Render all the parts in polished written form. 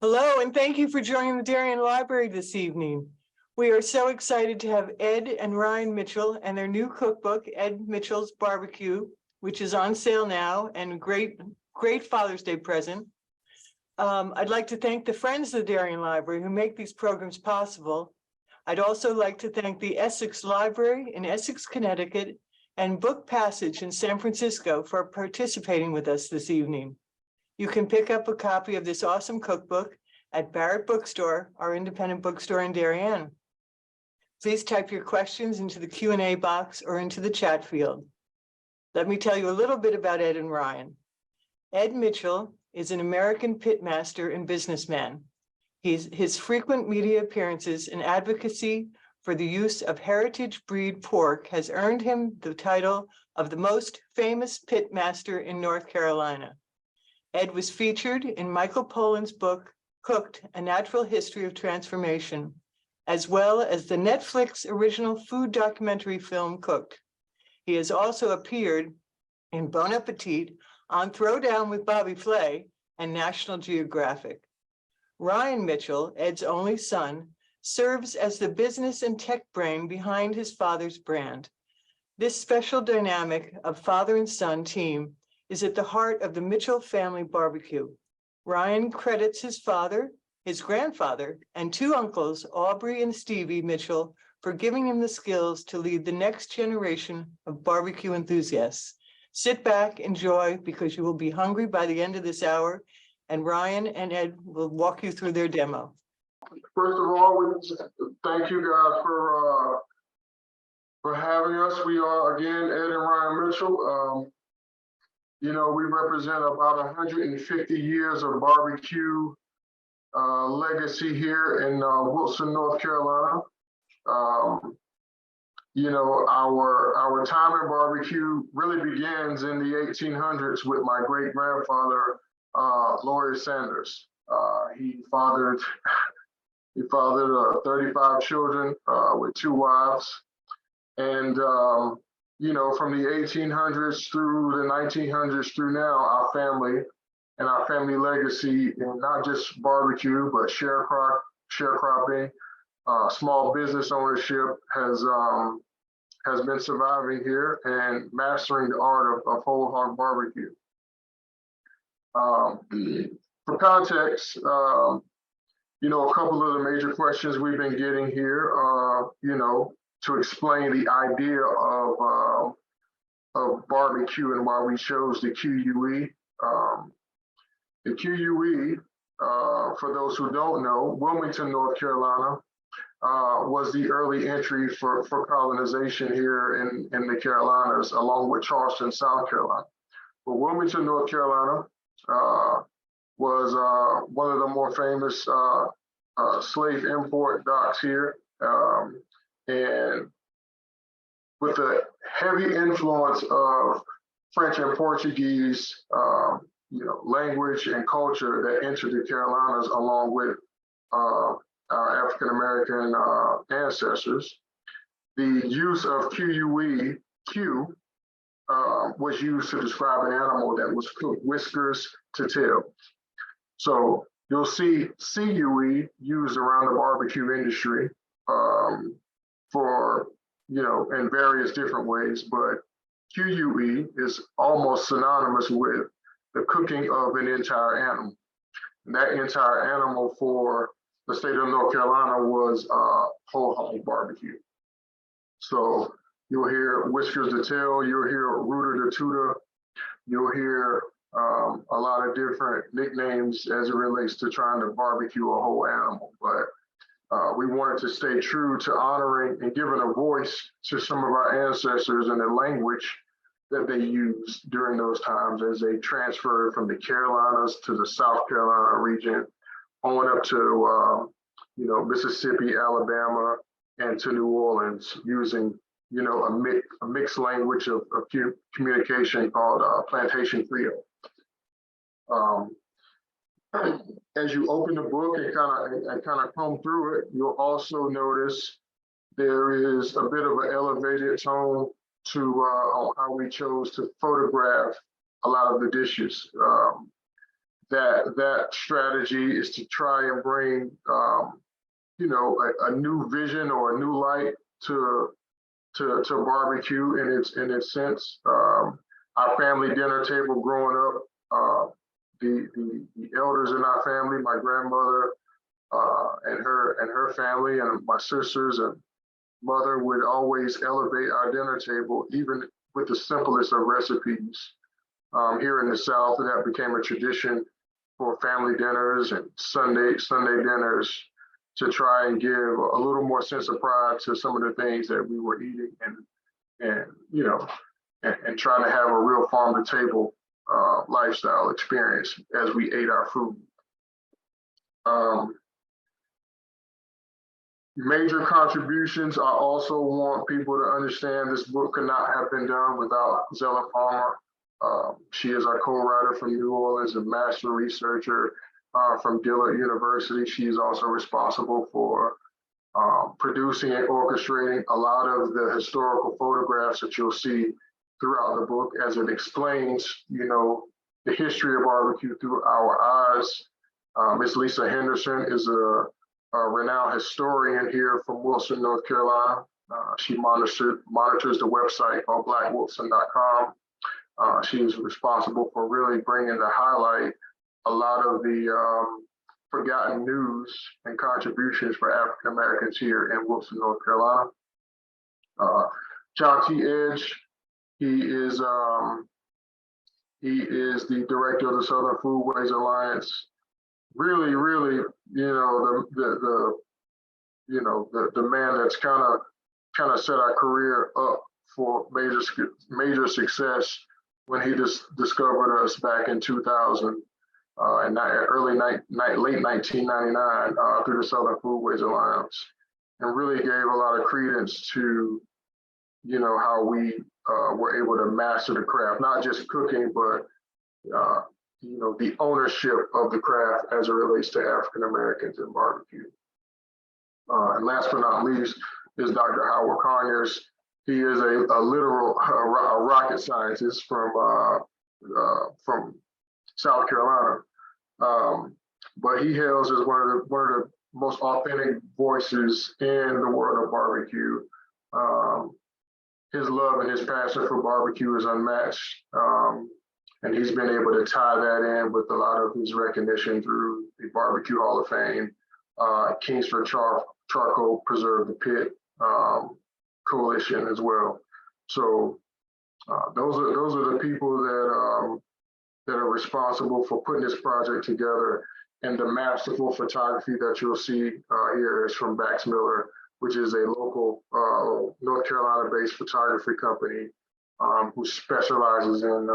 Hello, and thank you for joining the Darien Library this evening. We are so excited to have Ed and Ryan Mitchell and their new cookbook, Ed Mitchell's Barbecue, which is on sale now, and great Father's Day present. I'd like to thank the friends of the Darien Library who make these programs possible. I'd also like to thank the Essex Library in Essex, Connecticut, and Book Passage in San Francisco for participating with us this evening. You can pick up a copy of this awesome cookbook at Barrett Bookstore, our independent bookstore in Darien. Please type your questions into the Q&A box or into the chat field. Let me tell you a little bit about Ed and Ryan. Ed Mitchell is an American pitmaster and businessman. His frequent media appearances and advocacy for the use of heritage breed pork has earned him the title of the most famous pitmaster in North Carolina. Ed was featured in Michael Pollan's book, Cooked, A Natural History of Transformation, as well as the Netflix original food documentary film, Cooked. He has also appeared in Bon Appetit, On Throwdown with Bobby Flay, and National Geographic. Ryan Mitchell, Ed's only son, serves as the business and tech brain behind his father's brand. This special dynamic of father and son team is at the heart of the Mitchell family barbecue. Ryan credits his father, his grandfather, and two uncles, Aubrey and Stevie Mitchell, for giving him the skills to lead the next generation of barbecue enthusiasts. Sit back, enjoy, because you will be hungry by the end of this hour, and Ryan and Ed will walk you through their demo. First of all, thank you guys for having us. We are, again, Ed and Ryan Mitchell. We represent about 150 years of barbecue legacy here in Wilson, North Carolina. Our time in barbecue really begins in the 1800s with my great-grandfather, Lawyer Sanders. He fathered 35 children with 2 wives. And from the 1800s through the 1900s through now, our family and our family legacy, and not just barbecue, but sharecropping, small business ownership has been surviving here and mastering the art of whole hog barbecue. For context, a couple of the major questions we've been getting here are, to explain the idea of barbecue and why we chose the QUE. The QUE, for those who don't know, Wilmington, North Carolina, was the early entry for colonization here in the Carolinas, along with Charleston, South Carolina. But Wilmington, North Carolina was one of the more famous slave import docks here. And with the heavy influence of French and Portuguese, language and culture that entered the Carolinas along with our African-American ancestors, the use of QUE, Q, was used to describe an animal that was cooked whiskers to tail. So you'll see CUE used around the barbecue industry for, in various different ways, but QUE is almost synonymous with the cooking of an entire animal. And that entire animal for the state of North Carolina was whole hog barbecue. So you'll hear whiskers to tail, you'll hear rooter to tooter, you'll hear a lot of different nicknames as it relates to trying to barbecue a whole animal. But we wanted to stay true to honoring and giving a voice to some of our ancestors and the language that they used during those times as they transferred from the Carolinas to the South Carolina region, on up to Mississippi, Alabama, and to New Orleans, using a mixed language of communication called plantation Creole. As you open the book and kind of comb through it, you'll also notice there is a bit of an elevated tone to on how we chose to photograph a lot of the dishes. that strategy is to try and bring, a new vision or a new light to barbecue in its sense. Our family dinner table growing up, the elders in our family, my grandmother and her family, and my sisters and mother would always elevate our dinner table, even with the simplest of recipes. Here in the South, that became a tradition for family dinners and Sunday dinners, to try and give a little more sense of pride to some of the things that we were eating, and trying to have a real farm to table lifestyle experience as we ate our food. Major contributions. I also want people to understand this book could not have been done without Zella Palmer. She is our co-writer from New Orleans, a master researcher from Dillard University. She is also responsible for producing and orchestrating a lot of the historical photographs that you'll see throughout the book, as it explains, the history of barbecue through our eyes. Ms. Lisa Henderson is a renowned historian here from Wilson, North Carolina. She monitors the website called blackwilson.com. She is responsible for really bringing to highlight a lot of the forgotten news and contributions for African Americans here in Wilson, North Carolina. John T. Edge, he is the director of the Southern Foodways Alliance. Really, the man that's kind of set our career up for major success when he discovered us back in 2000 and late 1999 through the Southern Foodways Alliance, and really gave a lot of credence to how we were able to master the craft, not just cooking, but the ownership of the craft as it relates to African Americans in barbecue. And last but not least is Dr. Howard Conyers. He is a literal rocket scientist from South Carolina, but he hails as one of the most authentic voices in the world of barbecue. His love and his passion for barbecue is unmatched. And he's been able to tie that in with a lot of his recognition through the Barbecue Hall of Fame, Kingsford Charcoal Preserve the Pit Coalition as well. So those are the people that are responsible for putting this project together. And the masterful photography that you'll see here is from Bax Miller, which is a local North Carolina-based photography company who specializes in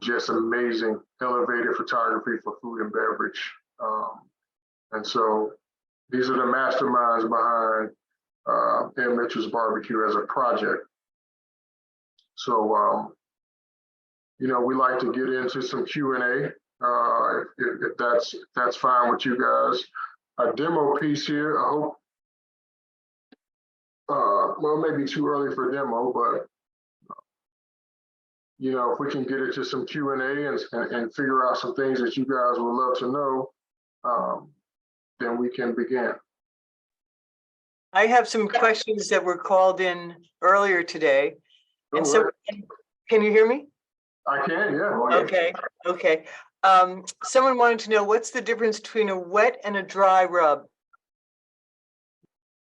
just amazing elevated photography for food and beverage. And so these are the masterminds behind Ed Mitchell's Barbecue as a project. So, we like to get into some Q&A if that's fine with you guys. A demo piece here, I hope, well, maybe too early for demo, but if we can get into some Q&A and figure out some things that you guys would love to know, then we can begin. I have some questions that were called in earlier today. And so, can you hear me? I can, yeah. Okay. Someone wanted to know, what's the difference between a wet and a dry rub?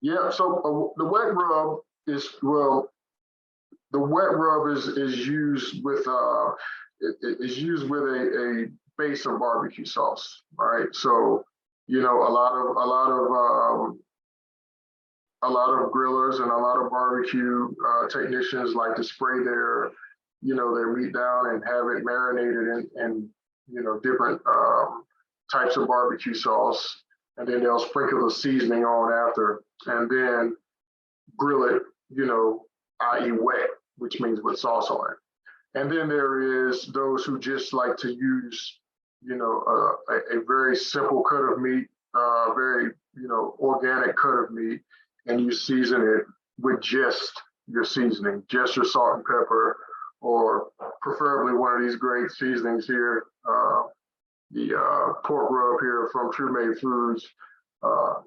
Yeah, so the wet rub is, the wet rub is used with a base of barbecue sauce, right? So a lot of grillers and a lot of barbecue technicians like to spray their meat down and have it marinated in different types of barbecue sauce, and then they'll sprinkle the seasoning on after, and then grill it, i.e. wet, which means with sauce on it. And then there is those who just like to use, a very simple cut of meat, very, organic cut of meat, and you season it with just your seasoning, just your salt and pepper, or preferably one of these great seasonings here, pork rub here from True Made Foods, a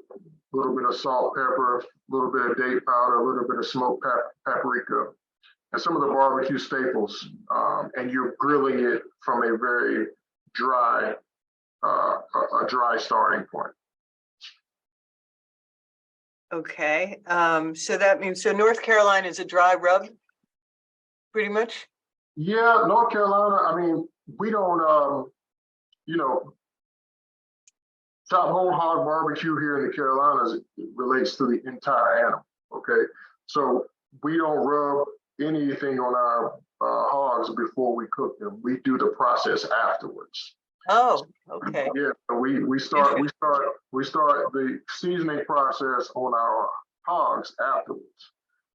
little bit of salt, pepper, a little bit of date powder, a little bit of smoked paprika, and some of the barbecue staples. And you're grilling it from a very dry, a dry starting point. Okay, so that means, so North Carolina is a dry rub, pretty much? Yeah, North Carolina, I mean, we don't, you know, chop whole hog barbecue here in the Carolinas, it relates to the entire animal, okay? So we don't rub anything on our hogs before we cook them. We do the process afterwards. Oh, okay. Yeah, we start the seasoning process on our hogs afterwards.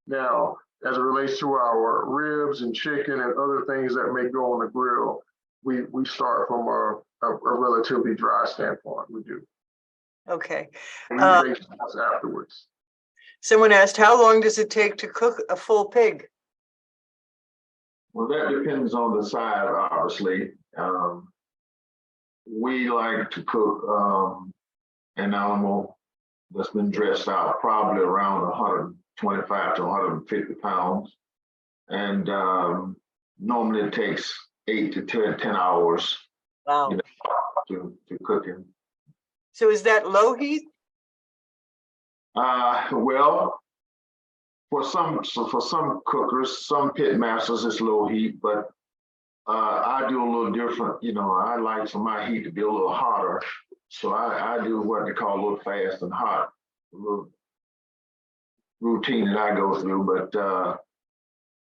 Now, as it relates to our ribs and chicken and other things that may go on the grill, we start from a relatively dry standpoint. We do. Okay. And we bake sauce afterwards. Someone asked, how long does it take to cook a full pig? Well, that depends on the size, obviously. We like to cook an animal that's been dressed out probably around 125 to 150 pounds. And normally it takes 8 to 10 hours, Wow. you know, to cook him. So is that low heat? Well, for some cookers, some pit masters, it's low heat, but I do a little different. You know, I like for my heat to be a little hotter, so I do what they call a little fast and hot, a little routine that I go through. But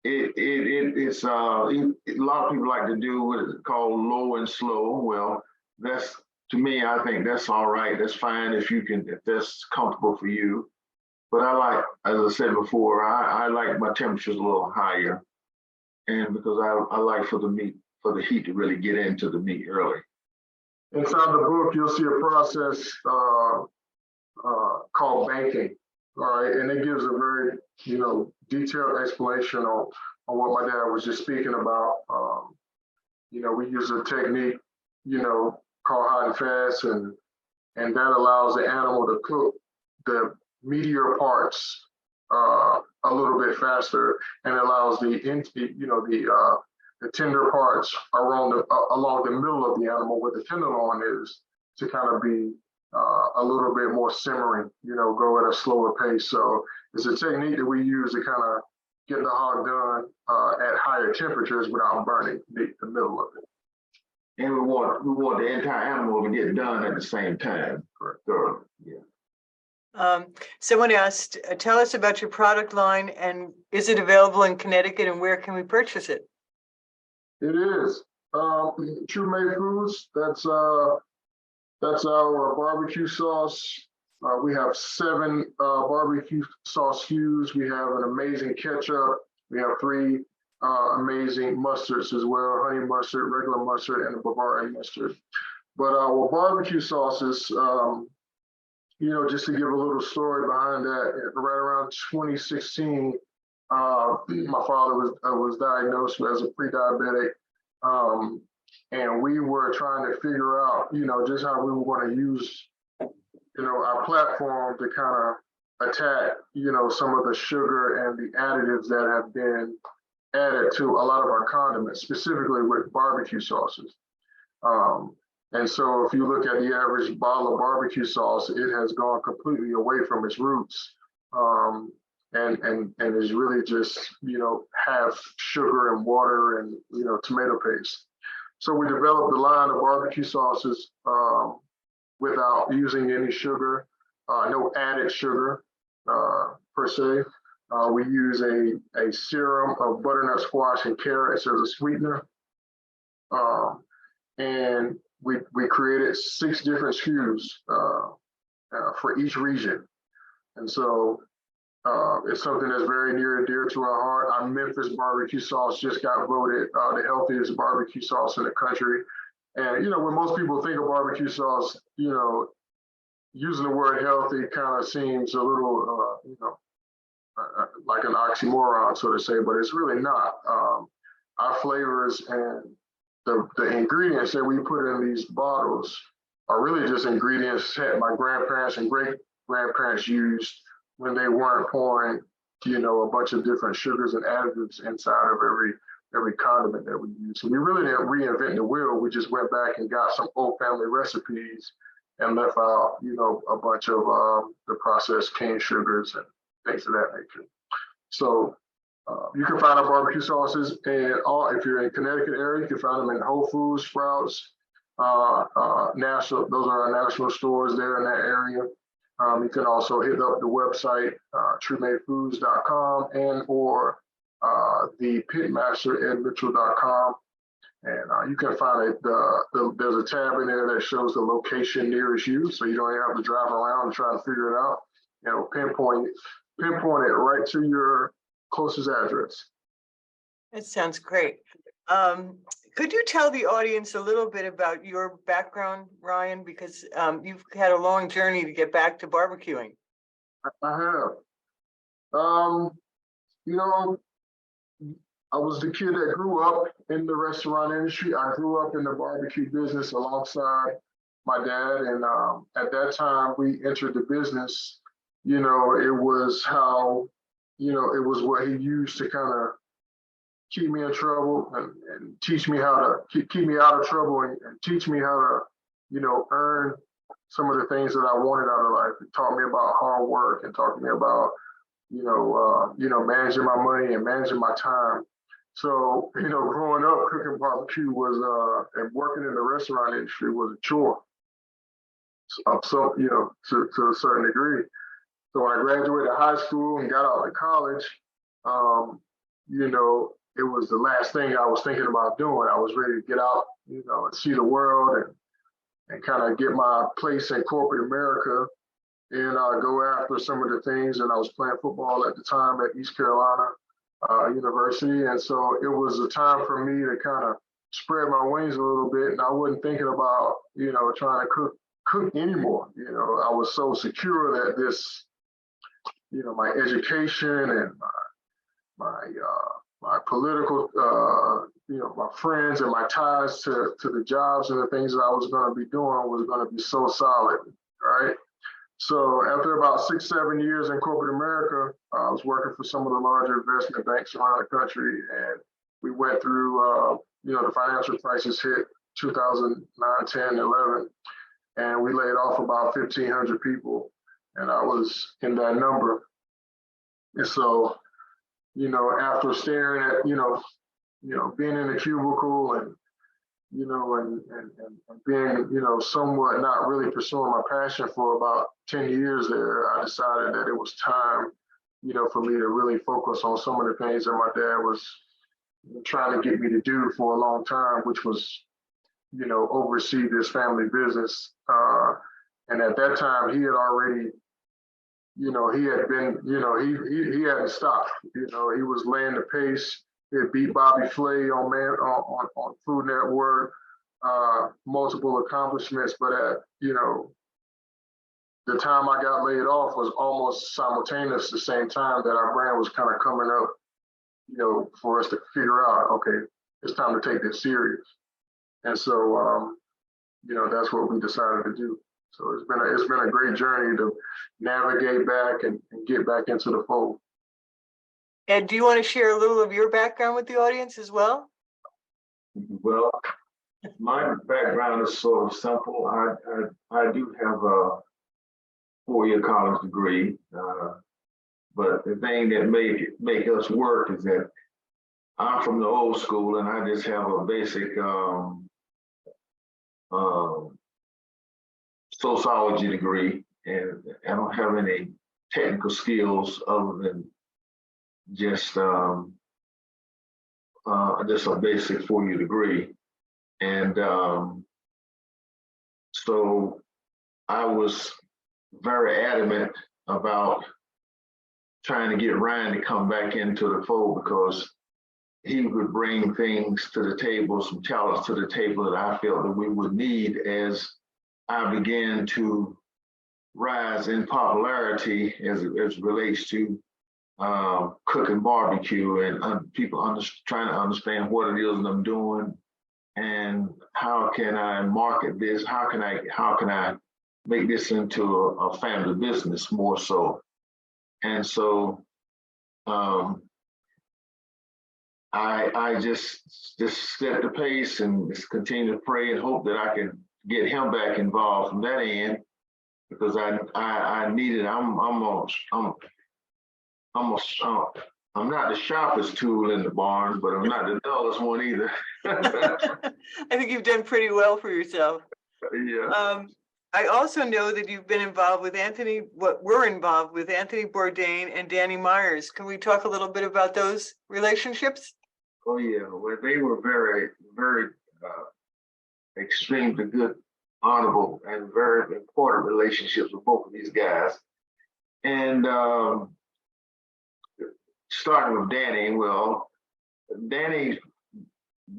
it's a lot of people like to do what is called low and slow. Well, that's, to me, I think that's all right. That's fine if that's comfortable for you. But I like, as I said before, I like my temperatures a little higher, and because I like for the heat to really get into the meat early. Inside the book, you'll see a process called banking. All right, and it gives a very, detailed explanation on what my dad was just speaking about. We use a technique, called hot and fast, and that allows the animal to cook the meatier parts a little bit faster, and allows the tender parts along the middle of the animal where the tenderloin is to kind of be a little bit more simmering, go at a slower pace. So it's a technique that we use to kind of get the hog done at higher temperatures without burning the middle of it. And we want the entire animal to get done at the same time. Correct. Yeah. Someone asked, tell us about your product line, and is it available in Connecticut, and where can we purchase it? It is. True Made Foods, that's our barbecue sauce. We have 7 barbecue sauce hues. We have an amazing ketchup. We have 3 amazing mustards as well: honey mustard, regular mustard, and a Bavarian mustard. But our barbecue sauces, just to give a little story behind that, right around 2016, my father was diagnosed as a pre-diabetic, and we were trying to figure out, just how we were going to use, our platform to kind of attack, some of the sugar and the additives that have been added to a lot of our condiments, specifically with barbecue sauces. And so if you look at the average bottle of barbecue sauce, it has gone completely away from its roots, and is really just, half sugar and water and, tomato paste. So we developed a line of barbecue sauces without using any sugar, no added sugar per se. We use a serum of butternut squash and carrots as a sweetener. And we created 6 different SKUs for each region. And so it's something that's very near and dear to our heart. Our Memphis barbecue sauce just got voted the healthiest barbecue sauce in the country. And, when most people think of barbecue sauce, using the word healthy kind of seems a little, like an oxymoron, so to say, but it's really not. Our flavors and the ingredients that we put in these bottles are really just ingredients that my grandparents and great grandparents used when they weren't pouring, a bunch of different sugars and additives inside of every condiment that we use. So we really didn't reinvent the wheel. We just went back and got some old family recipes and left out, a bunch of the processed cane sugars and things of that nature. So you can find our barbecue sauces if you're in Connecticut area, you can find them in Whole Foods, Sprouts, national. Those are our national stores there in that area. You can also hit up the website, truemadefoods.com and or the pitmaster edmitchell.com. And you can find there's a tab in there that shows the location nearest you, so you don't even have to drive around and try to figure it out. Pinpoint it right to your closest address. That sounds great. Could you tell the audience a little bit about your background, Ryan? Because you've had a long journey to get back to barbecuing. I have. I was the kid that grew up in the restaurant industry. I grew up in the barbecue business alongside my dad. And at that time we entered the business, it was how, it was what he used to kind of keep me in trouble and teach me how to keep me out of trouble and teach me how to, earn some of the things that I wanted out of life. It taught me about hard work and taught me about, managing my money and managing my time. So, growing up, cooking barbecue was, and working in the restaurant industry was a chore. So, to a certain degree. So when I graduated high school and got out of college, it was the last thing I was thinking about doing. I was ready to get out, and see the world and kind of get my place in corporate America and go after some of the things. And I was playing football at the time at East Carolina University. And so it was a time for me to kind of spread my wings a little bit. And I wasn't thinking about, trying to cook anymore. I was so secure that this, my education and my political, my friends and my ties to the jobs and the things that I was going to be doing was going to be so solid, right? So after about 6-7 years in corporate America, I was working for some of the larger investment banks around the country, and we went through, the financial crisis hit 2009, 10, 11, and we laid off about 1,500 people, and I was in that number. And so, after staring at, being in a cubicle and, and being, somewhat not really pursuing my passion for about 10 years there, I decided that it was time, for me to really focus on some of the things that my dad was trying to get me to do for a long time, which was, oversee this family business. And at that time, he had already, he had been, he hadn't stopped. He was laying the pace. He had beat Bobby Flay on Food Network, multiple accomplishments. But at, the time I got laid off was almost simultaneous, the same time that our brand was kind of coming up, for us to figure out, okay, it's time to take this serious. And so, that's what we decided to do. So it's been a great journey to navigate back and get back into the fold. Ed, do you want to share a little of your background with the audience as well? Well, my background is sort of simple. I do have a 4-year college degree, but the thing that make us work is that I'm from the old school, and I just have a basic sociology degree, and I don't have any technical skills other than just a basic 4-year degree. And so I was very adamant about trying to get Ryan to come back into the fold, because he would bring things to the table, some talents to the table that I felt that we would need as I began to rise in popularity as it relates to cooking barbecue and people trying to understand what it is that I'm doing, and how can I market this? How can I make this into a family business more so? And so I just set the pace and just continue to pray and hope that I can get him back involved from that end, because I need it. I'm not the sharpest tool in the barn, but I'm not the dullest one either. I think you've done pretty well for yourself. Yeah. I also know that you've been involved with we're involved with Anthony Bourdain and Danny Myers. Can we talk a little bit about those relationships? Oh yeah, well, they were very, very extremely good, honorable, and very important relationships with both of these guys. And starting with Danny, well, Danny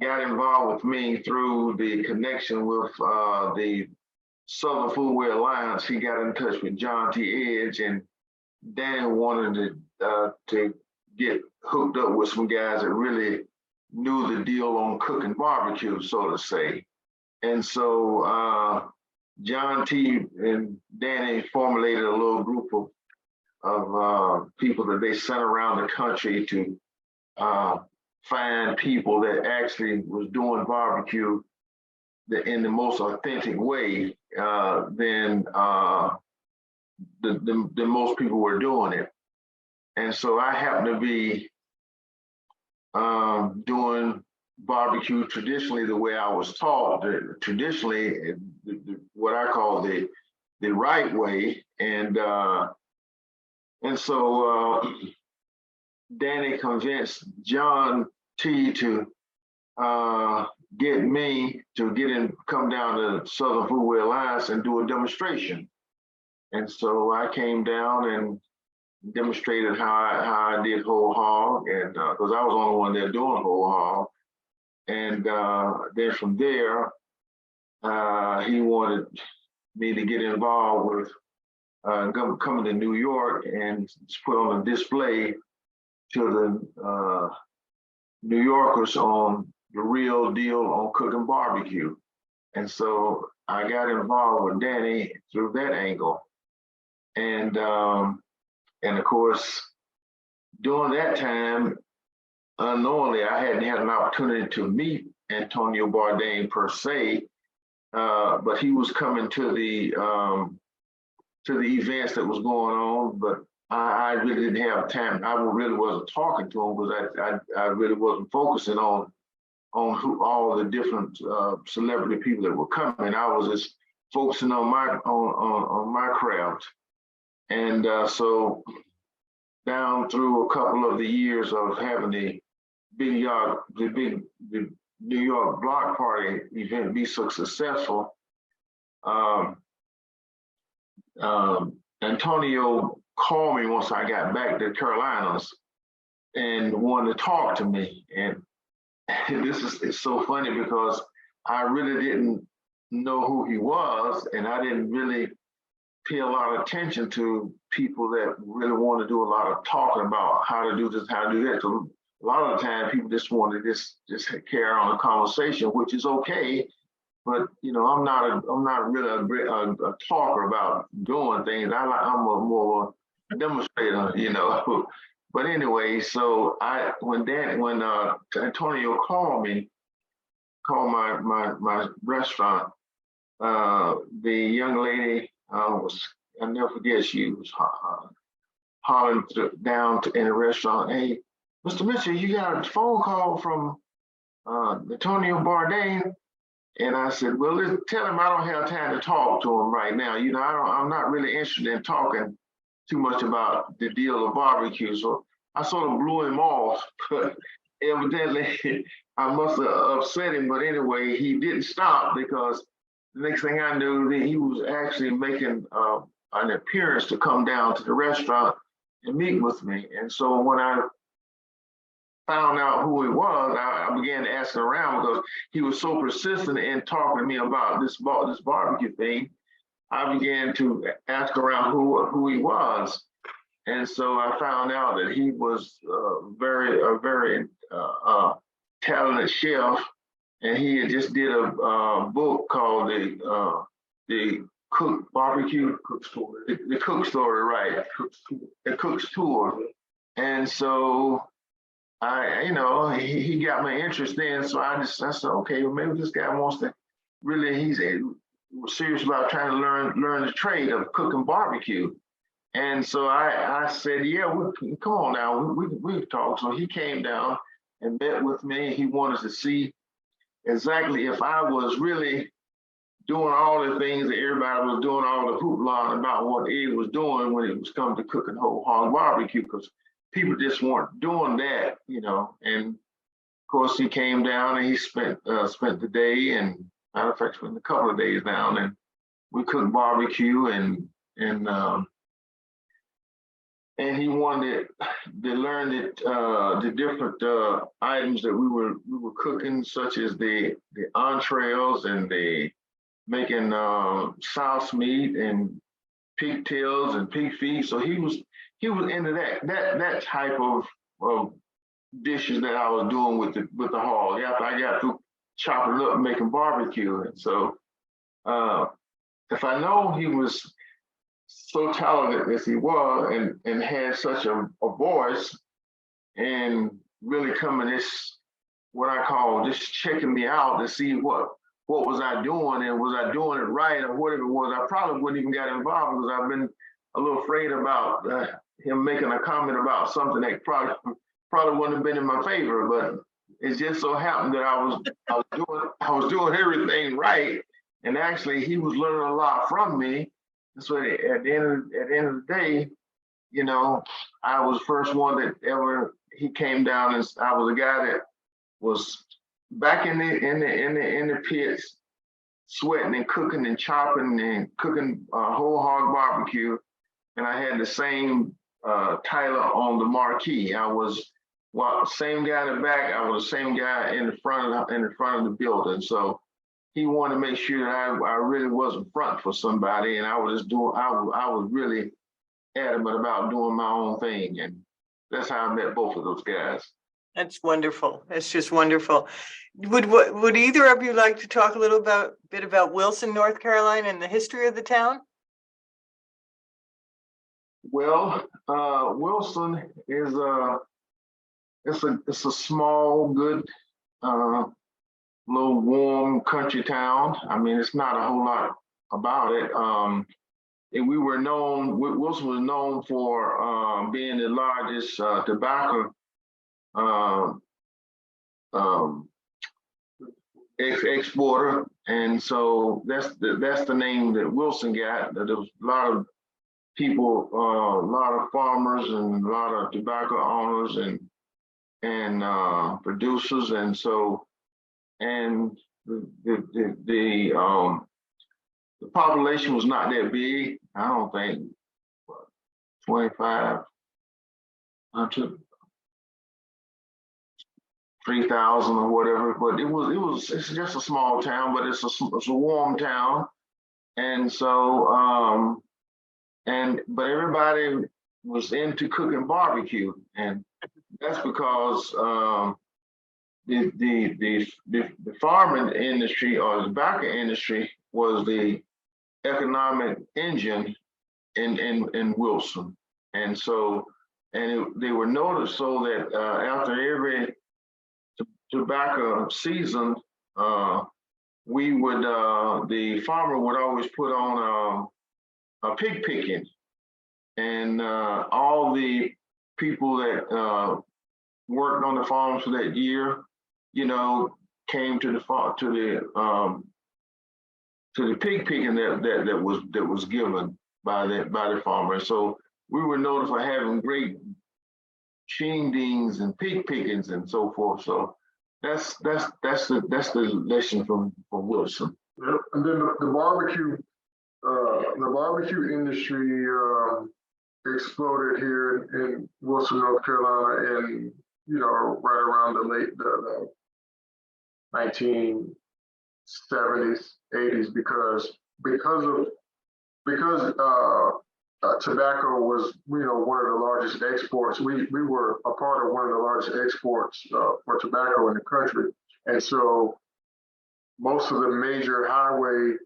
got involved with me through the connection with the Southern Foodway Alliance. He got in touch with John T. Edge, and Danny wanted to get hooked up with some guys that really knew the deal on cooking barbecue, so to say. And so John T. and Danny formulated a little group of people that they sent around the country to find people that actually was doing barbecue in the most authentic way than most people were doing it. And so I happen to be doing barbecue traditionally the way I was taught, traditionally what I call the right way. And so Danny convinced John T. to get me to come down to Southern Foodway Alliance and do a demonstration. And so I came down and demonstrated how I did whole hog, and because I was the only one there doing whole hog. And then from there, he wanted me to get involved with coming to New York and put on a display to the New Yorkers on the real deal on cooking barbecue. And so I got involved with Danny through that angle. And of course, during that time, unknowingly, I hadn't had an opportunity to meet Antonio Bourdain per se, but he was coming to the events that was going on. But I really didn't have time. I really wasn't talking to him because I really wasn't focusing on who all the different celebrity people that were coming. I was just focusing on my craft. And so down through a couple of the years of having the New York block party event be so successful, Antonio called me once I got back to Carolinas and wanted to talk to me. And it's so funny because I really didn't know who he was, and I didn't really pay a lot of attention to people that really want to do a lot of talking about how to do this, how to do that. So a lot of the time, people just want to just carry on a conversation, which is okay. But I'm not really a talker about doing things. I'm more a demonstrator, But anyway, so when Antonio called my restaurant, the young lady I'll never forget, she was hollering down in the restaurant, "Hey, Mr. Mitchell, you got a phone call from Antonio Bourdain?" And I said, "Well, tell him I don't have time to talk to him right now. I'm not really interested in talking too much about the deal of barbecue." So I sort of blew him off, but evidently I must have upset him. But anyway, he didn't stop, because the next thing I knew, he was actually making an appearance to come down to the restaurant and meet with me. And so when I found out who he was, I began asking around, because he was so persistent in talking to me about this barbecue thing. I began to ask around who he was. And so I found out that he was a very talented chef, and he had just did a book called the Cook Barbecue Cook Story, the Cook Story, right? The Cook's Tour, and so he got my interest in, so I said, okay, well, maybe this guy wants to really, he's serious about trying to learn the trade of cooking barbecue. And so I said, yeah, come on now, we talk. So he came down and met with me. He wanted to see exactly if I was really doing all the things that everybody was doing, all the hoopla about what Ed was doing when it was coming to cooking whole hog barbecue, because people just weren't doing that, And of course, he came down and he spent the day, and matter of fact, spent a couple of days down, and we cooked barbecue, and he wanted to learn the different items that we were cooking, such as the entrails and the making sauce meat and pigtails and pig feet. So he was into that type of dishes that I was doing with the hog after I got through chopping it up and making barbecue. And so if I know he was so talented as he was and had such a voice and really coming this, what I call just checking me out to see what was I doing and was I doing it right or whatever it was, I probably wouldn't even get involved, because I've been a little afraid about him making a comment about something that probably wouldn't have been in my favor. But it just so happened that I was doing everything right, and actually he was learning a lot from me. And so at the end of the day, I was the first one that ever, he came down, and I was a guy that was back in the pits, sweating and cooking and chopping and cooking whole hog barbecue, and I had the same title on the marquee. I was same guy in the back. I was the same guy in the front of the building. So he wanted to make sure that I really wasn't front for somebody, and I was just doing. I was really adamant about doing my own thing, and that's how I met both of those guys. That's wonderful. It's just wonderful. Would either of you like to talk a little bit about Wilson, North Carolina, and the history of the town? Well, Wilson is it's a small, good, little warm country town. I mean, it's not a whole lot about it. And Wilson was known for being the largest tobacco exporter, and so that's the name that Wilson got. There was a lot of people, a lot of farmers, and a lot of tobacco owners and producers, and so the population was not that big. I don't think 25 to 3,000 or whatever, but it's just a small town, but it's a warm town, and so but everybody was into cooking barbecue, and that's because the farming industry or the tobacco industry was the economic engine in Wilson, and so they were noticed so that after every tobacco season, the farmer would always put on a pig picking, and all the people that worked on the farms for that year, came to the pig picking that was given by the farmer. So we were noted for having great shingdings and pig pickings and so forth. So that's the lesson from Wilson. Yep. And then the barbecue industry exploded here in Wilson, North Carolina, in right around the 1970s, 80s, because tobacco was one of the largest exports. We were a part of one of the largest exports for tobacco in the country, and so most of the major highway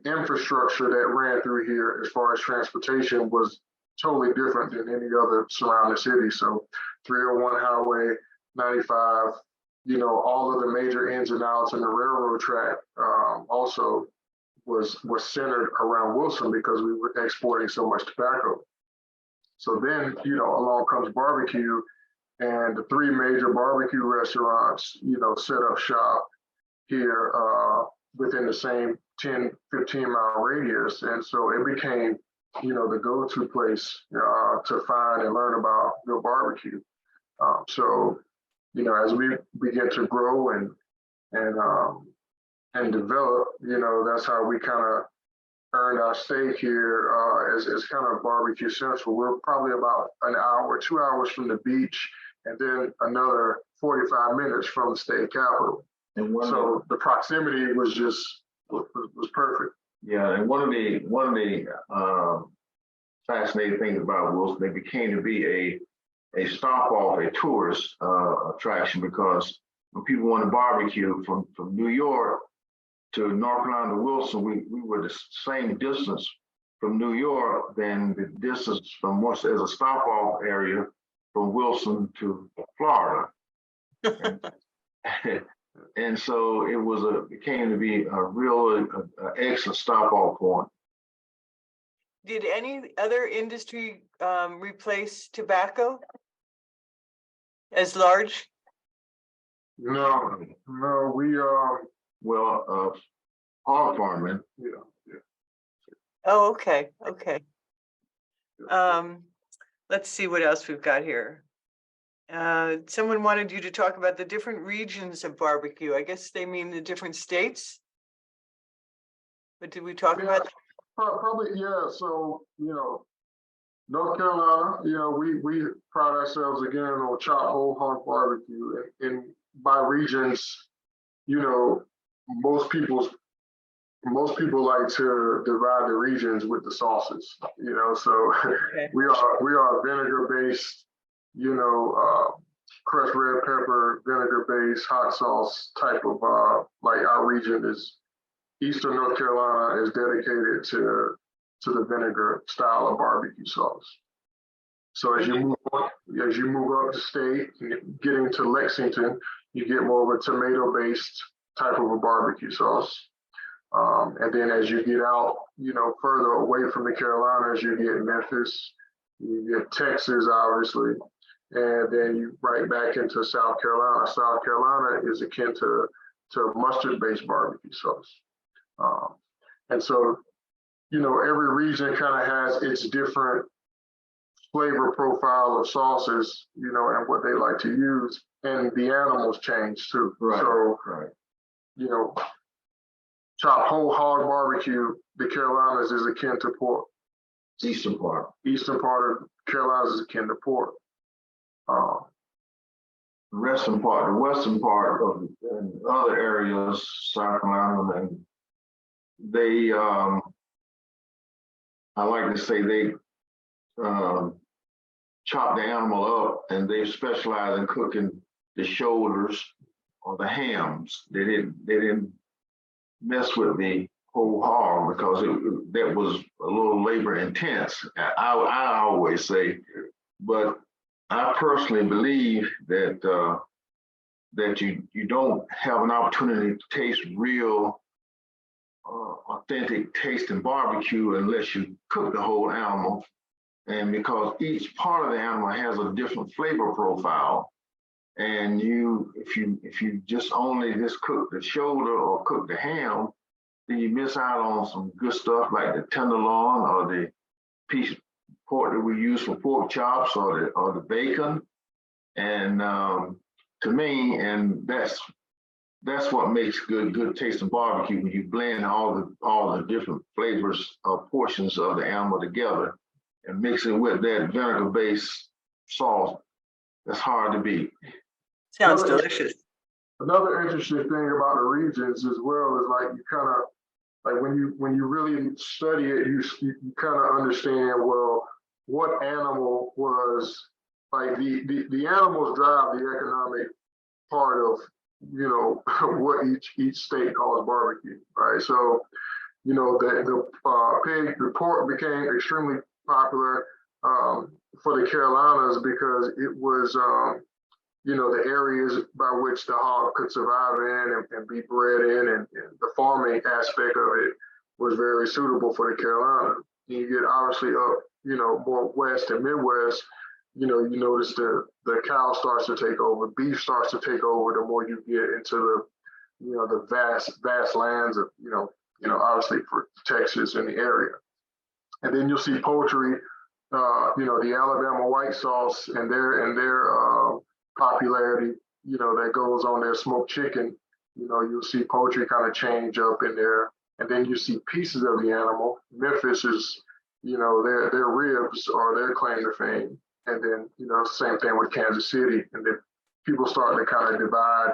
infrastructure that ran through here as far as transportation was totally different than any other surrounding city. So 301 Highway, 95, all of the major ins and outs in the railroad track also was centered around Wilson because we were exporting so much tobacco. So then, along comes barbecue, and the three major barbecue restaurants, set up shop here within the same 10, 15-mile radius. And so it became, the go-to place to find and learn about good barbecue. So, as we begin to grow and develop, that's how we kind of earned our stay here as kind of barbecue central. We're probably about an hour, 2 hours from the beach, and then another 45 minutes from the state capitol. And so the proximity was just was perfect. Yeah, and one of the fascinating things about Wilson, they became to be a stop off, a tourist attraction, because when people want to barbecue from New York to North Carolina to Wilson, we were the same distance from New York than the distance from what's as a stop off area from Wilson to Florida. And so it came to be a real excellent stop off point. Did any other industry replace tobacco as large? No, we hog farming. Yeah. Oh, okay. Let's see what else we've got here. Someone wanted you to talk about the different regions of barbecue. I guess they mean the different states. But did we talk about that? Probably, yeah. So, North Carolina, we pride ourselves again on chop whole hog barbecue. And by regions, most people like to divide the regions with the sauces, so okay. we are vinegar based, crushed red pepper, vinegar based hot sauce type of like our region is Eastern North Carolina is dedicated to the vinegar style of barbecue sauce. So as you move up the state, getting to Lexington, you get more of a tomato based type of a barbecue sauce. And then as you get out, further away from the Carolinas, you get Memphis, you get Texas, obviously, and then you right back into South Carolina. South Carolina is akin to mustard-based barbecue sauce. And so, every region kind of has its different flavor profile of sauces, and what they like to use, and the animals change too. Right. So, right. Chop whole hog barbecue, the Carolinas is akin to pork. Eastern part of Carolinas is akin to pork. The western part of other areas, South Carolina, and they, I like to say they chop the animal up, and they specialize in cooking the shoulders or the hams. They didn't mess with the whole hog because that was a little labor intense. I always say, but I personally believe that that you don't have an opportunity to taste real authentic taste in barbecue unless you cook the whole animal, and because each part of the animal has a different flavor profile. And if you just cook the shoulder or cook the ham, then you miss out on some good stuff like the tenderloin or the piece of pork that we use for pork chops or the bacon. And to me, and that's what makes good tasting barbecue, when you blend all the different flavors or portions of the animal together and mix it with that vinegar-based sauce. That's hard to beat. Sounds delicious. Another interesting thing about the regions as well is like you kind of like when you really study it, you kind of understand, well, what animal was like the animals drive the economic part what each state calls barbecue, right? So, the pork became extremely popular for the Carolinas because it was, the areas by which the hog could survive in and be bred in, and the farming aspect of it was very suitable for the Carolinas. You get obviously up, more west and Midwest, you notice the cow starts to take over, beef starts to take over the more you get into the vast lands of, obviously for Texas and the area. And then you'll see poultry, the Alabama white sauce and their popularity, that goes on their smoked chicken. You'll see poultry kind of change up in there. And then you see pieces of the animal. Memphis is, their ribs are their claim to fame. And then, same thing with Kansas City. And then people start to kind of divide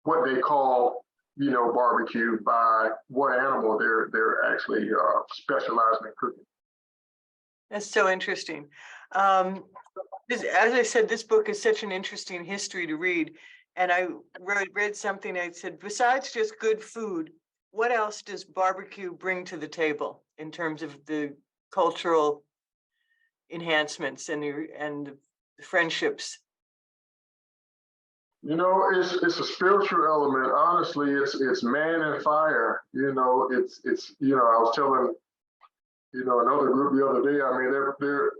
what they call, barbecue by what animal they're actually specializing in cooking. That's so interesting. As I said, this book is such an interesting history to read. And I read something that said, besides just good food, what else does barbecue bring to the table in terms of the cultural enhancements and the friendships? It's a spiritual element. Honestly, it's man and fire. I was telling, another group the other day, I mean, there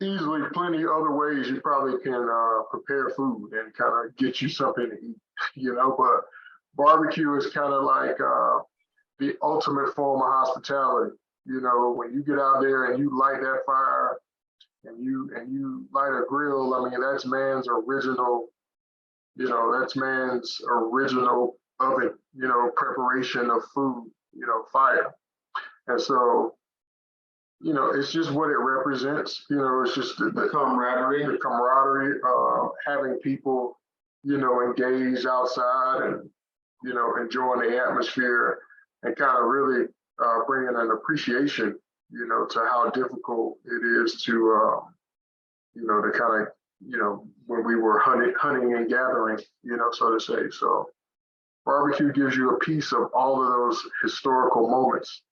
easily plenty other ways you probably can prepare food and kind of get you something to eat, but barbecue is kind of like the ultimate form of hospitality. When you get out there and you light that fire and you light a grill, I mean, that's man's original oven, preparation of food, fire. And so, it's just what it represents. It's just the camaraderie, having people, engaged outside and, enjoying the atmosphere and kind of really bringing an appreciation, to how difficult it is to, to kind of, when we were hunting and gathering, so to say. So barbecue gives you a piece of all of those historical moments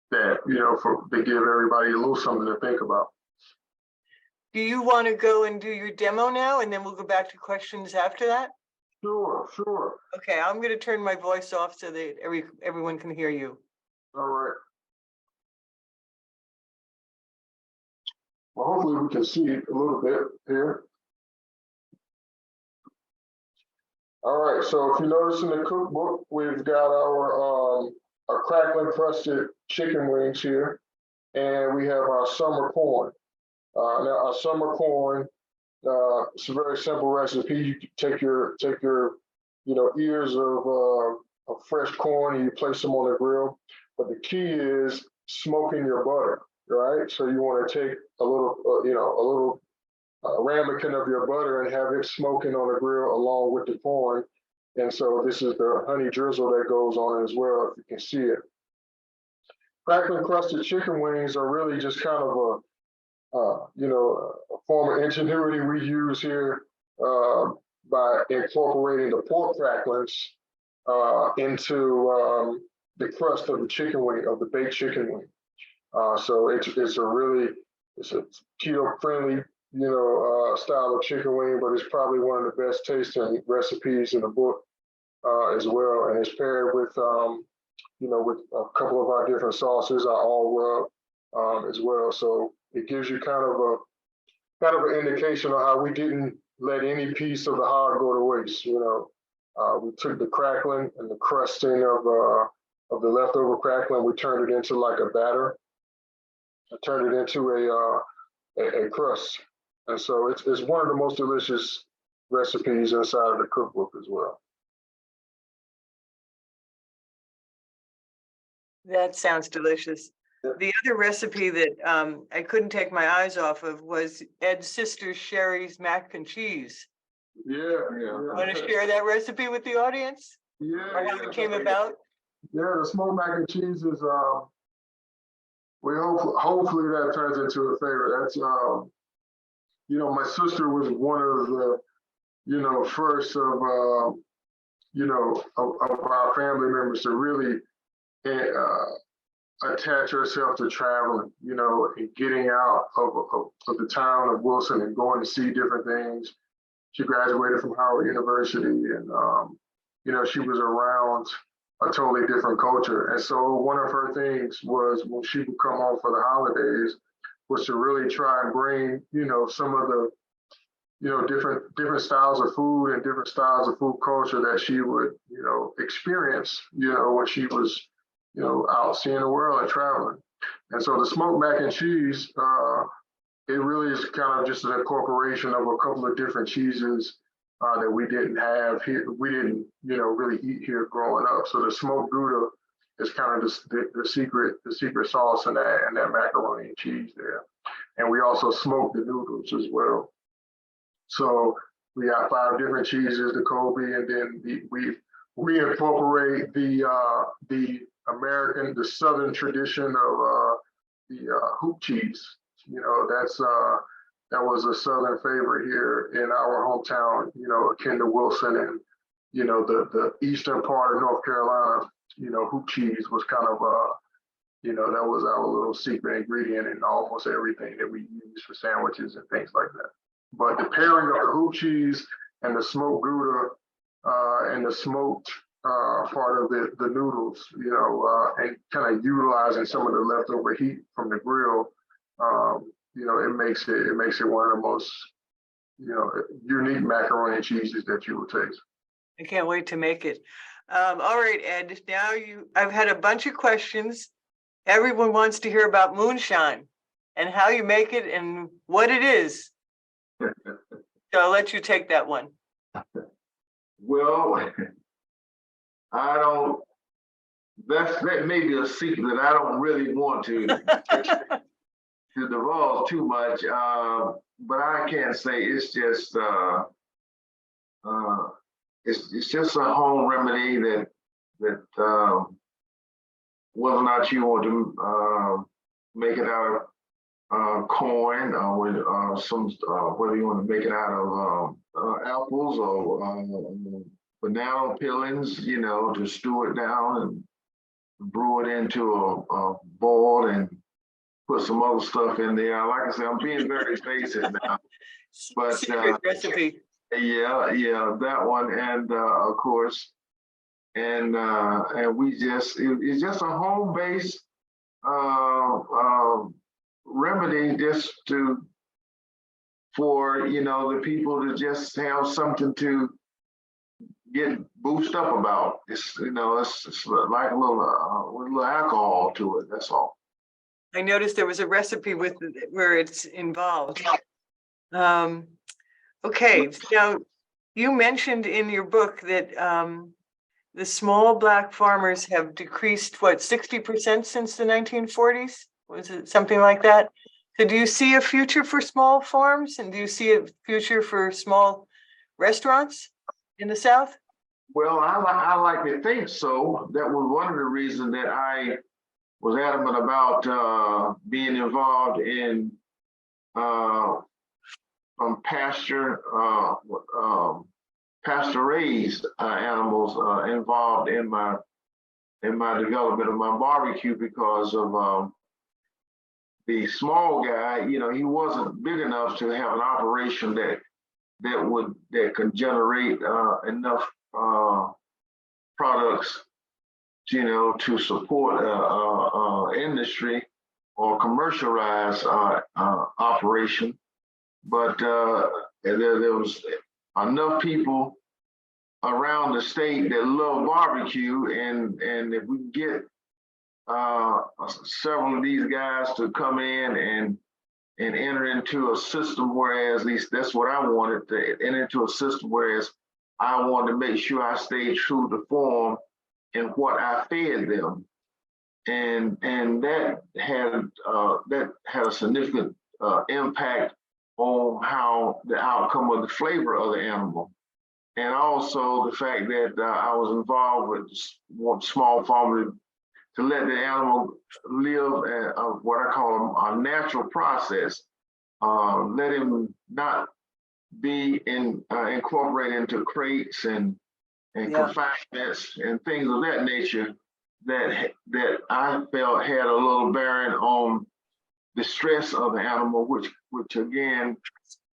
that, they give everybody a little something to think about. Do you want to go and do your demo now, and then we'll go back to questions after that? Sure. Okay, I'm going to turn my voice off so that everyone can hear you. All right. Well, hopefully we can see it a little bit here. All right, so if you notice in the cookbook, we've got our crackling crusted chicken wings here, and we have our summer corn. Now our summer corn, it's a very simple recipe. You take your ears of fresh corn and you place them on the grill. But the key is smoking your butter, right? So you want to take a little ramekin of your butter and have it smoking on the grill along with the corn. And so this is the honey drizzle that goes on as well, if you can see it. Crackling crusted chicken wings are really just kind of a form of ingenuity we use here by incorporating the pork cracklings into the crust of the chicken wing, of the baked chicken wing. So it's a keto-friendly, style of chicken wing, but it's probably one of the best tasting recipes in the book as well. And it's paired with, with a couple of our different sauces, our all rub as well. So it gives you kind of an indication of how we didn't let any piece of the hog go to waste. We took the crackling and the crusting of the leftover crackling, we turned it into like a batter. I turned it into a crust. And so it's one of the most delicious recipes inside of the cookbook as well. That sounds delicious. The other recipe that I couldn't take my eyes off of was Ed's sister Sherry's mac and cheese. Yeah. Want to share that recipe with the audience? Yeah. Or how it came about? Yeah, the smoked mac and cheese is hopefully that turns into a favorite. That's my sister was one of the, first of, of our family members to really attach herself to traveling, and getting out of the town of Wilson and going to see different things. She graduated from Howard University, and she was around a totally different culture. And so one of her things was, when she would come home for the holidays, was to really try and bring, some of the, different styles of food and different styles of food culture that she would, experience, when she was, out seeing the world and traveling. And so the smoked mac and cheese, it really is kind of just an incorporation of a couple of different cheeses that we didn't have here. We didn't, really eat here growing up. So the smoked Gouda is kind of the secret sauce in that macaroni and cheese there. And we also smoke the noodles as well. So we got 5 different cheeses, the Kobe, and then we incorporate the the Southern tradition of the hoop cheese. That was a Southern favorite here in our hometown, akin to Wilson, and, the eastern part of North Carolina, hoop cheese was kind of, that was our little secret ingredient in almost everything that we use for sandwiches and things like that. But the pairing of the hoop cheese and the smoked Gouda and the smoked part of the noodles, and kind of utilizing some of the leftover heat from the grill, it makes it one of the most, unique macaroni and cheeses that you will taste. I can't wait to make it. All right, Ed, now I've had a bunch of questions. Everyone wants to hear about moonshine and how you make it and what it is. So I'll let you take that one. Well, that may be a secret that I don't really want to divulge too much, but I can say it's just it's just a home remedy that whether or not you want to make it out of corn, or whether you want to make it out of apples or banana peelings, to stew it down and brew it into a boil and put some other stuff in there. Like I said, I'm being very basic now, but secret recipe. Yeah, that one, and of course, and it's just a home-based remedy just for the people to just have something to get boosted up about. It's like a little alcohol to it. That's all. I noticed there was a recipe where it's involved. Okay, now you mentioned in your book that the small Black farmers have decreased, 60% since the 1940s? Was it something like that? So do you see a future for small farms, and do you see a future for small restaurants in the South? Well, I like to think so. That was one of the reasons that I was adamant about being involved in pasture-raised animals involved in my development of my barbecue, because of the small guy. He wasn't big enough to have an operation that could generate enough products, to support industry or commercialized operation. But there was enough people around the state that love barbecue, and if we get several of these guys to come in and enter into a system, whereas at least that's what I wanted, to enter into a system, whereas I wanted to make sure I stayed true to form in what I fed them, and that had a significant impact on how the outcome of the flavor of the animal. And also the fact that I was involved with one small farmer to let the animal live what I call a natural process. let him not be incorporated into crates and confinements and things of that nature that I felt had a little bearing on the stress of the animal, which again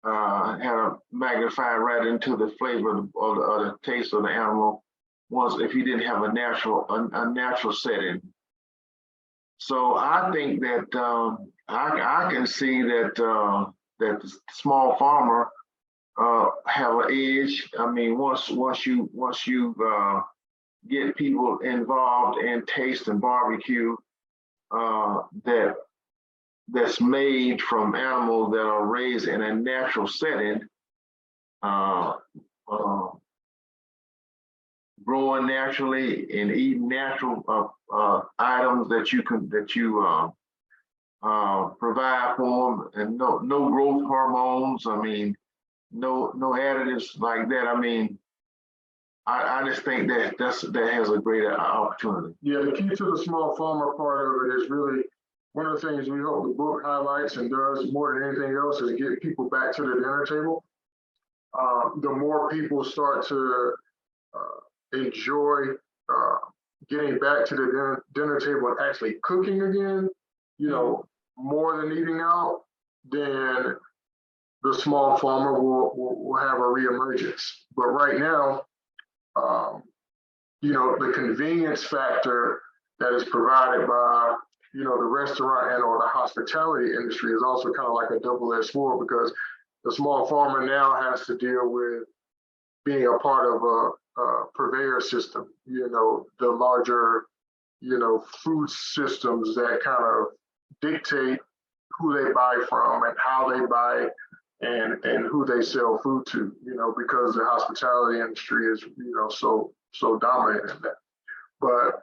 had a magnified right into the flavor of the taste of the animal was if you didn't have a natural setting. So I think that I can see that that the small farmer have an edge. I mean, once you get people involved in taste and barbecue that's made from animals that are raised in a natural setting, growing naturally and eating natural items that you provide for them, and no growth hormones. I mean, no additives like that. I mean, I just think that that has a greater opportunity. Yeah, the key to the small farmer part of it is really one of the things we hope the book highlights and does more than anything else is get people back to the dinner table. The more people start to enjoy getting back to the dinner table and actually cooking again, you know, more than eating out, then the small farmer will have a reemergence. But right now, you know, the convenience factor that is provided by, you know, the restaurant and or the hospitality industry is also kind of like a double-edged sword, because the small farmer now has to deal with being a part of a purveyor system, you know, the larger, you know, food systems that kind of dictate who they buy from and how they buy and who they sell food to, you know, because the hospitality industry is, you know, so dominant in that. But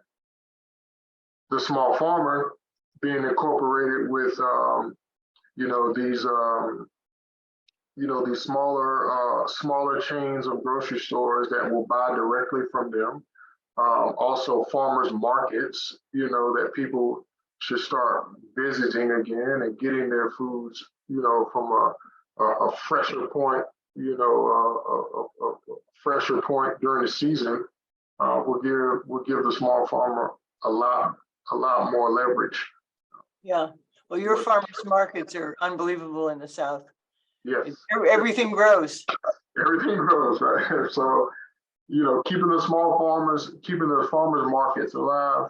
the small farmer being incorporated with, you know, these smaller chains of grocery stores that will buy directly from them. Also farmers markets, you know, that people should start visiting again and getting their foods, you know, from a fresher point, you know, a fresher point during the season, will give the small farmer a lot more leverage. Yeah. Well, your farmers markets are unbelievable in the South. Yes. Everything grows. Everything grows, right? So, you know, keeping the farmers markets alive,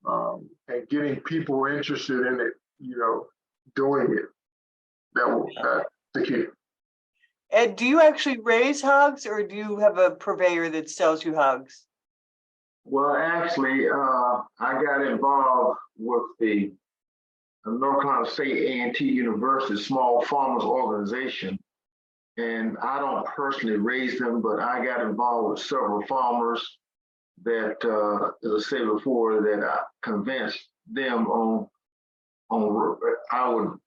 and getting people interested in it, you know, doing it. That's the key. Ed, do you actually raise hogs, or do you have a purveyor that sells you hogs? Well, actually, I got involved with the North Carolina State A&T University Small Farmers Organization, and I don't personally raise them, but I got involved with several farmers that, as I said before, that I convinced them on I would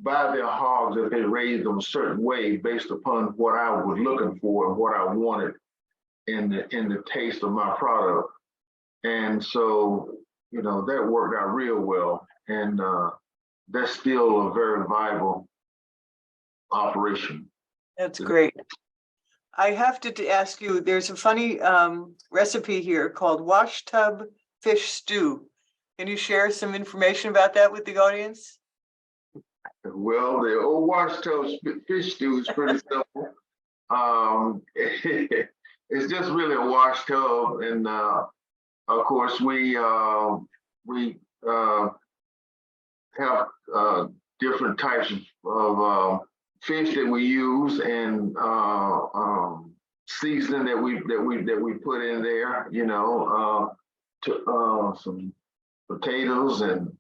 buy their hogs if they raised them a certain way based upon what I was looking for and what I wanted in the taste of my product. And so, you know, that worked out real well. And that's still a very viable operation. That's great. I have to ask you, there's a funny recipe here called wash tub fish stew. Can you share some information about that with the audience? Well, the old wash tub fish stew is pretty simple. It's just really a wash tub, and of course we have different types of fish that we use, and seasoning that we put in there. You know, some potatoes and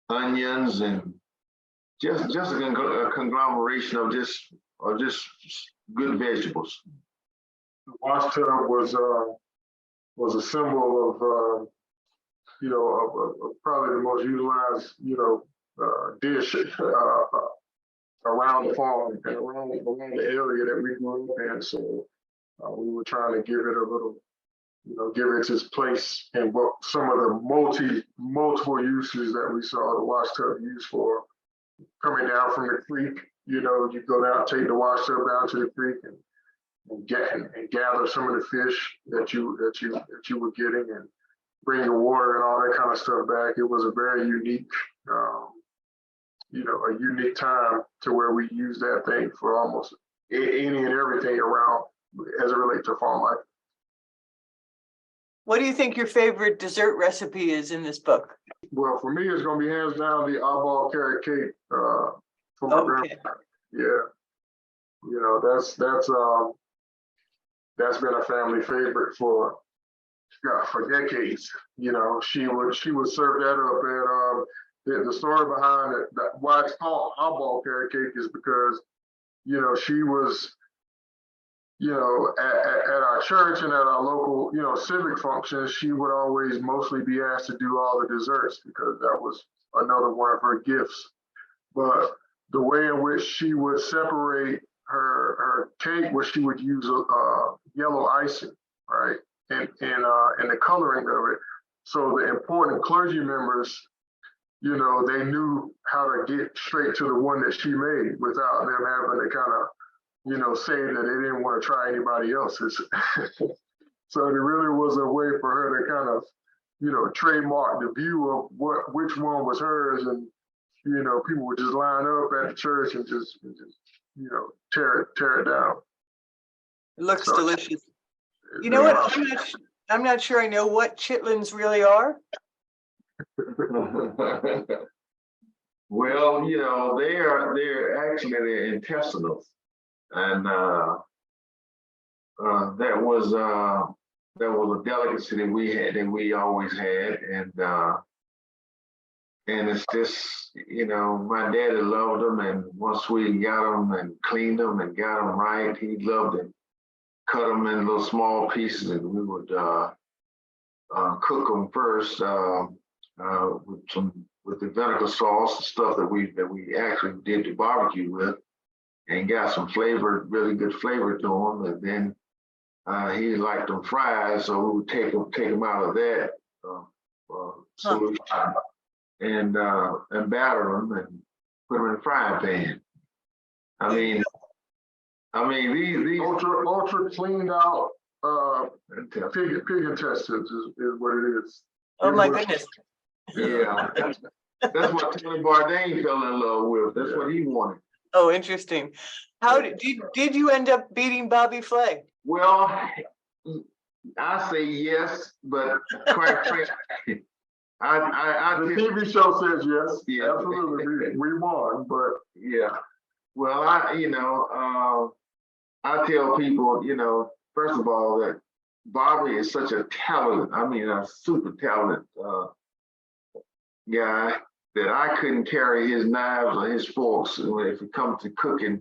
onions and just a conglomeration of just good vegetables. The wash tub was a symbol of you know, of probably the most utilized, you know, dish around the farm and around the area that we grew up in. So we were trying to give it a little, you know, give it its place in what some of the multiple uses that we saw the wash tub used for, coming down from the creek, you go down, take the wash tub down to the creek and gather some of the fish that you were getting and bring your water and all that kind of stuff back. It was a very unique, a unique time to where we use that thing for almost any and everything around as it relates to farm life. What do you think your favorite dessert recipe is in this book? Well, for me, it's going to be hands down the eyeball carrot cake from my Okay. grandma. Yeah, that's been a family favorite for decades. She would serve that up, and the story behind it, why it's called eyeball carrot cake is because she was at our church and at our local civic functions, she would always mostly be asked to do all the desserts because that was another one of her gifts. But the way in which she would separate her cake, where she would use yellow icing, right, and the coloring of it. So the important clergy members, they knew how to get straight to the one that she made without them having to kind of, say that they didn't want to try anybody else's. So it really was a way for her to kind of, trademark the view of which one was hers, and people would just line up at the church and just tear it down. It looks So, delicious. You know what? I'm not sure I know what chitlins really are. Well, they're actually they're intestinals, and that was a delicacy that we always had, and it's just my daddy loved them, and once we got them and cleaned them and got them right, he loved to cut them in little small pieces, and we would cook them first with the vinegar sauce, the stuff that we actually did the barbecue with, and got some flavor, really good flavor to them. And then he liked them fried, so we would take them out of that solution and batter them and put them in a frying pan. I mean these ultra cleaned out pig intestines is what it is. Oh my goodness. Yeah, that's what Tony Bourdain fell in love with. That's what he wanted. Oh, interesting. How did you end up beating Bobby Flay? Well, I say yes, but quite frankly, The TV show says yes. Yeah. Absolutely. We won, but yeah. Well, I tell people, first of all, that Bobby is such a a super talented guy that I couldn't carry his knives or his forks if it comes to cooking.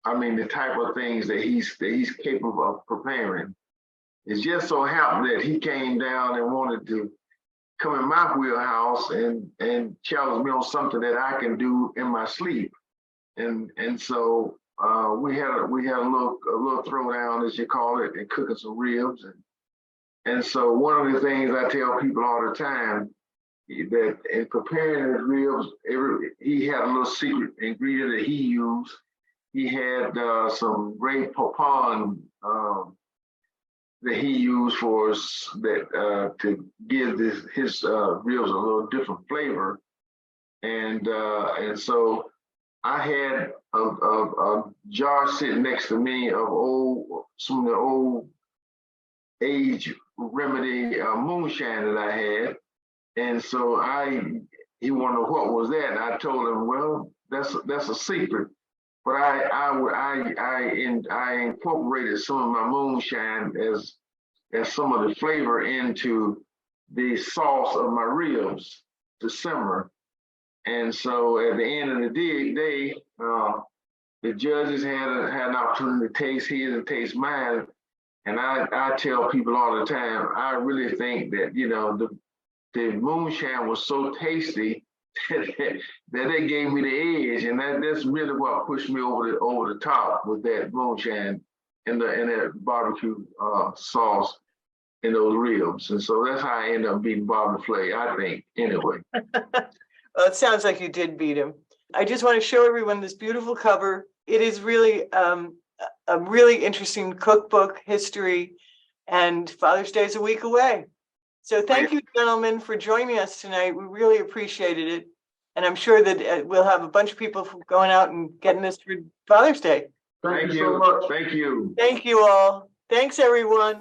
I mean, the type of things that he's capable of preparing. It just so happened that he came down and wanted to come in my wheelhouse and challenge me on something that I can do in my sleep. And so we had a little throwdown, as you call it, and cooking some ribs. And so one of the things I tell people all the time, that in preparing his ribs, he had a little secret ingredient that he used. He had some Grey Poupon that he used for to give his ribs a little different flavor, and so I had a jar sitting next to me of some of the old age remedy moonshine that I had. And so he wanted what was that, and I told him, well, that's a secret. But I incorporated some of my moonshine as some of the flavor into the sauce of my ribs to simmer. And so at the end of the day, the judges had an opportunity to taste his and taste mine. And I tell people all the time, I really think that the moonshine was so tasty that they gave me the edge, and that's really what pushed me over the top with that moonshine and that barbecue sauce in those ribs. And so that's how I ended up beating Bobby Flay, I think, anyway. Well, it sounds like you did beat him. I just want to show everyone this beautiful cover. It is really a really interesting cookbook history, and Father's Day is a week away. So thank you, gentlemen, for joining us tonight. We really appreciated it. And I'm sure that we'll have a bunch of people going out and getting this for Father's Day. Thank you so much. Thank you. Thank you all. Thanks, everyone.